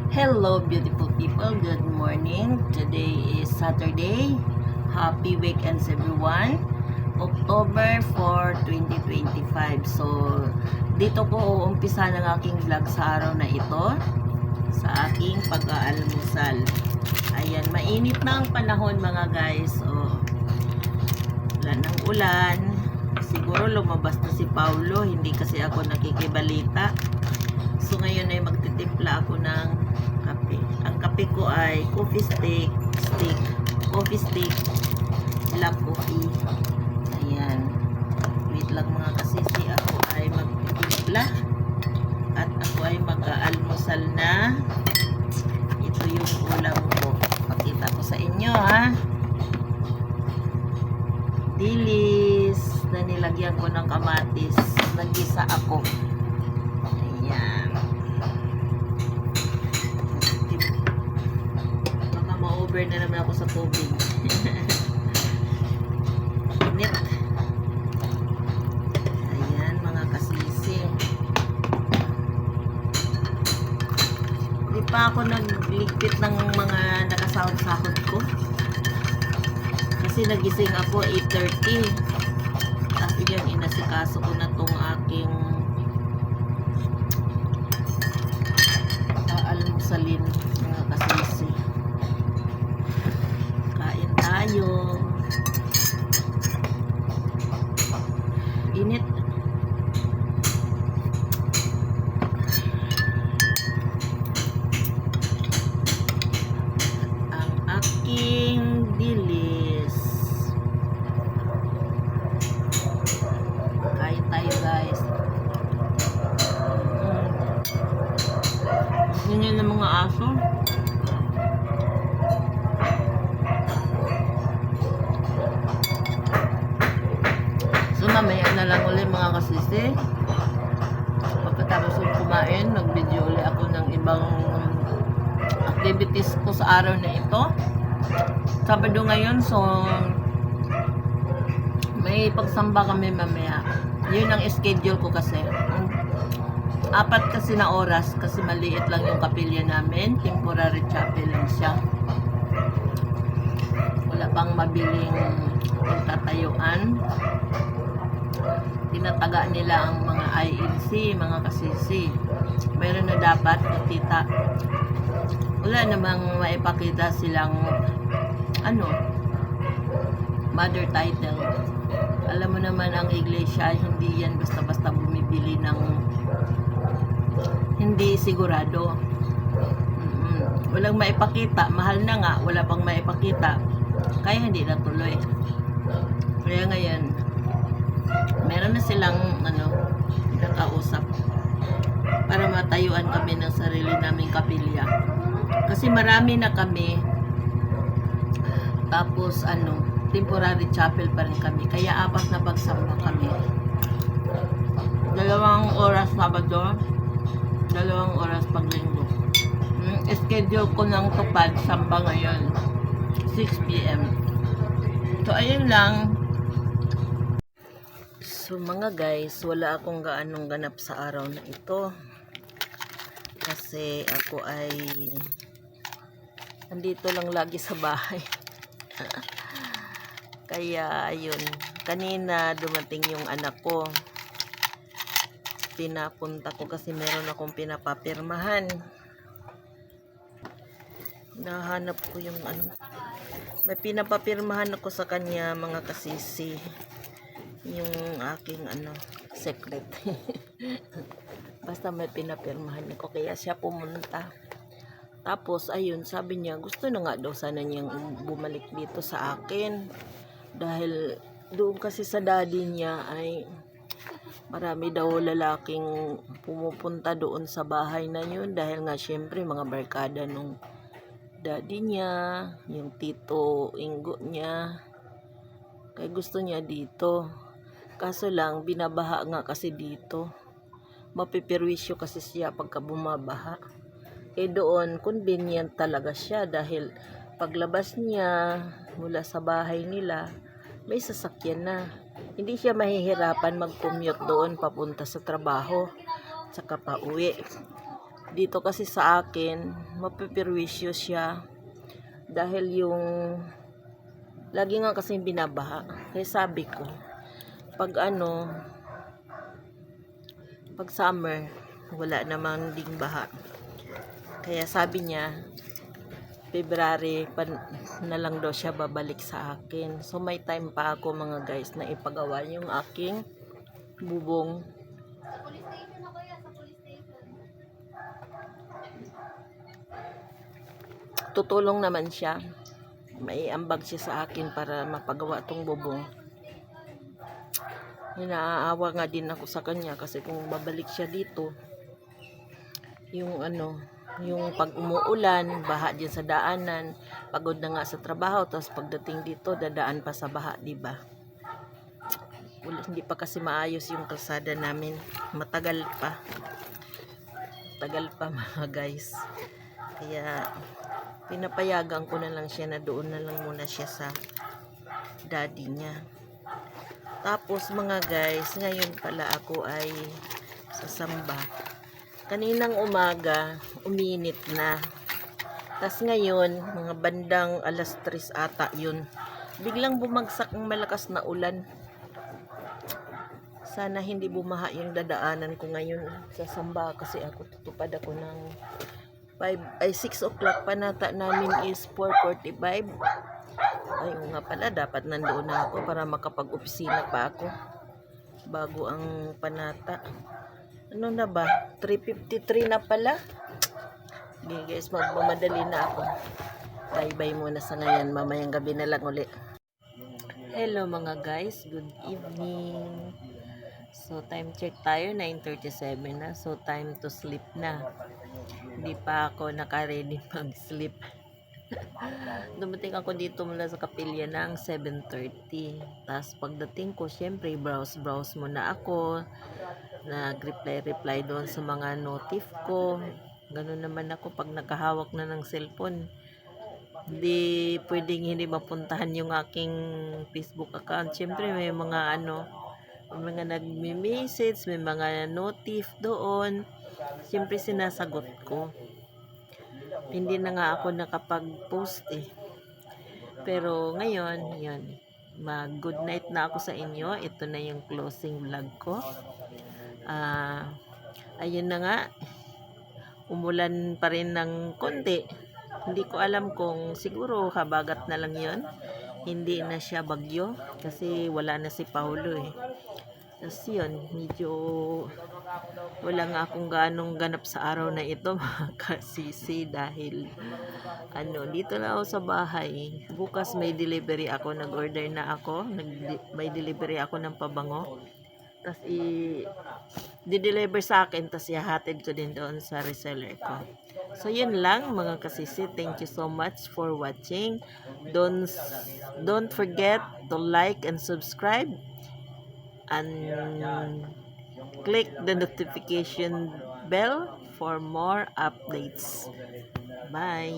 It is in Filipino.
Hello beautiful people, good morning. Today is Saturday. Happy weekends everyone. October 4, 2025. So, dito ko uumpisa ng aking vlog sa araw na ito. Sa aking pag-aalmusal. Ayan, mainit na ang panahon mga guys. So, wala ng ulan. Siguro lumabas na si Paulo. Hindi kasi ako nakikibalita. So, ngayon ay magtitimpla ako ng kape. Ang kape ko ay coffee stick, black coffee. Ayan. Wait lang mga kasisi. Ako ay magtitimpla. At ako ay mag-aalmusal na. Ito yung ulam ko. Pakita ko sa inyo ha. Dilis na nilagyan ko ng kamatis. Nagisa ako. Ayan. Baka ma-over na naman ako sa tubig. Init. Ayan mga kasisi. Hindi pa ako nagligpit ng mga nakasahod-sahod ko. Kasi nagising ako 8:30. Tapos yun, inasikaso ko na tong aking almusalin mga kasisi. Kain tayo. Init. Ang aking dilis. Kain tayo guys. Yun ng mga aso. So mamaya na lang ulit mga kasisi. Pagkatapos ng kumain, nag-video ulit ako ng ibang activities ko sa araw na ito. Sabado ngayon, so may pagsamba kami mamaya. Yun ang schedule ko kasi. 4 kasi na oras kasi maliit lang yung kapilya namin. Temporary chapel lang siya. Wala pang mabiling tatayuan. Tinataga nila ang mga INC, mga kasisi. Meron na dapat nakita. Wala namang maipakita silang mother title. Alam mo naman ang iglesia, hindi yan basta-basta bumibili ng hindi sigurado. Walang maipakita, mahal na nga, wala pang maipakita. Kaya hindi natuloy. Kaya ngayon, meron na silang nakausap para matayuan kami ng sarili naming kapilya. Kasi marami na kami. Tapos temporary chapel pa rin kami. Kaya 4 na pagsamba kami. 2 oras Sabado, 2 oras paglinggo. Schedule ko ng tupad samba ngayon 6 PM. So ayun lang. So mga guys, wala akong gaanong ganap sa araw na ito. Kasi ako ay nandito lang lagi sa bahay. Kaya ayun, kanina dumating yung anak ko. Pinapunta ko kasi meron akong pinapapirmahan. Nahanap ko yung may pinapapirmahan ako sa kanya mga kasisi. Yung aking secret. Basta may pinapirmahan ako kaya siya pumunta. Tapos ayun, sabi niya gusto na nga daw sana niyang bumalik dito sa akin. Dahil doon kasi sa daddy niya ay marami daw lalaking pumupunta doon sa bahay na yun. Dahil nga syempre mga barkada nung daddy niya, yung tito Ingo niya. Kaya gusto niya dito. Kaso lang, binabaha nga kasi dito. Mapipirwisyo kasi siya pagka bumabaha. Doon, convenient talaga siya dahil paglabas niya mula sa bahay nila, may sasakyan na. Hindi siya mahihirapan mag-commute doon papunta sa trabaho, tsaka pa uwi. Dito kasi sa akin, mapipirwisyo siya. Dahil yung, lagi nga kasi binabaha. Kaya sabi ko, pag pag summer, wala namang ding baha. Kaya sabi niya, February pa na lang daw siya babalik sa akin. So may time pa ako mga guys na ipagawa yung aking bubong. Tutulong naman siya. May ambag siya sa akin para mapagawa tong bubong. Naaawa nga din ako sa kanya kasi kung babalik siya dito, yung yung pag umuulan, baha din sa daanan, pagod na nga sa trabaho, tapos pagdating dito, dadaan pa sa baha, diba? Hindi pa kasi maayos yung kalsada namin. Matagal pa. Tagal pa mga guys. Kaya, pinapayagan ko na lang siya na doon na lang muna siya sa daddy niya. Tapos mga guys, ngayon pala ako ay sasamba. Kaninang umaga, uminit na. Tapos ngayon, mga bandang alas 3 ata yun. Biglang bumagsak ang malakas na ulan. Sana hindi bumaha yung dadaanan ko ngayon sa samba kasi ako tutupad ako ng 6 o'clock pa nata namin is 4:45. Ay nga pala, dapat nandoon na ako para makapag-opisina pa ako bago ang panata. Ano na ba? 3:53 na pala. Okay guys, magmamadali na ako. Bye-bye muna sa ngayon. Mamayang gabi na lang ulit. Hello mga guys. Good evening. So, time check tayo. 9:37 na. So, time to sleep na. Hindi pa ako naka-ready mag-sleep. Dumating ako dito mula sa kapilya ng 7:30. Tapos pagdating ko, syempre, browse muna ako. Nag-reply doon sa mga notif ko. Ganun naman ako pag nakahawak na ng cellphone. Hindi pwedeng hindi mapuntahan yung aking Facebook account. Syempre, may mga may mga nagme-message, may mga notif doon. Syempre, sinasagot ko. Hindi na nga ako nakapag-post eh. Pero ngayon, yun. Mag-good night na ako sa inyo. Ito na yung closing vlog ko. Ayun na nga. Umulan pa rin ng konti. Hindi ko alam kung siguro habagat na lang yun. Hindi na siya bagyo. Kasi wala na si Paulo eh. Tapos yun, medyo wala nga akong ganong ganap sa araw na ito mga kasisi dahil dito na ako sa bahay. Bukas may delivery ako, nag-order na ako, may delivery ako ng pabango. Tapos di-deliver sa akin, tapos ihahatid ko din doon sa reseller ko. So yun lang mga kasisi, thank you so much for watching. Don't forget to like and subscribe and click the notification bell for more updates. Bye.